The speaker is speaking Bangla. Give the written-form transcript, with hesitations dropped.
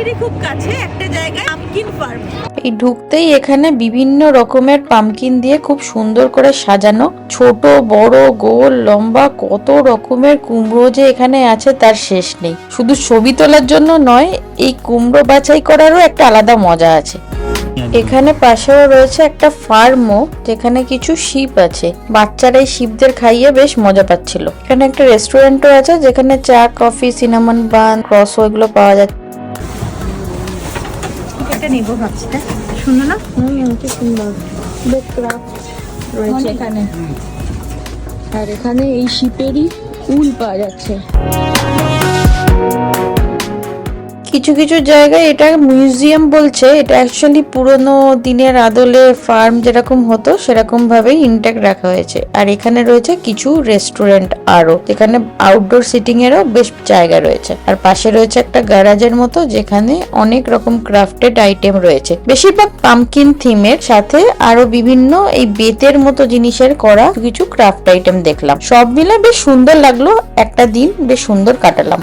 বাঁশিরই খুব কাছে একটা জায়গায় পামকিন ফার্ম। এই ঢুকতেই এখানে বিভিন্ন রকমের পামকিন দিয়ে খুব সুন্দর করে সাজানো, ছোট বড় গোল লম্বা কত রকমের কুমড়ো যে এখানে আছে তার শেষ নেই। শুধু ছবি তোলার জন্য নয়, এই কুমড়ো বাছাই করারও একটা আলাদা মজা আছে। এখানে পাশেও রয়েছে একটা ফার্মও, যেখানে কিছু শিপ আছে। বাচ্চারা এই শিপদের খাইয়ে বেশ মজা পাচ্ছিল। এখানে একটা রেস্টুরেন্টও আছে যেখানে চা কফি সিনামন বান ক্রস এগুলো পাওয়া যাচ্ছে। এটা নিব ভাবছি, শুনো না কি সুন্দর রয়েছে এখানে। আর এখানে এই শিপেরই উল পাওয়া যাচ্ছে। কিছু কিছু জায়গায় এটা মিউজিয়াম বলছে, এটা অ্যাকচুয়ালি পুরনো দিনের আদলে ফার্ম যেরকম হতো সেরকম ভাবেই ইনট্যাক্ট রাখা হয়েছে। আর এখানে রয়েছে কিছু রেস্টুরেন্ট আরো, যেখানে আউটডোর সিটিং এরও বেশ জায়গা রয়েছে। আর পাশে রয়েছে একটা গ্যারাজের মতো, যেখানে অনেক রকম ক্রাফটেড আইটেম রয়েছে, বেশিরভাগ পামকিন থিমের সাথে আরো বিভিন্ন এই বেতের মতো জিনিসের করা কিছু ক্রাফট আইটেম দেখলাম। সব মিলে বেশ সুন্দর লাগলো, একটা দিন বেশ সুন্দর কাটালাম।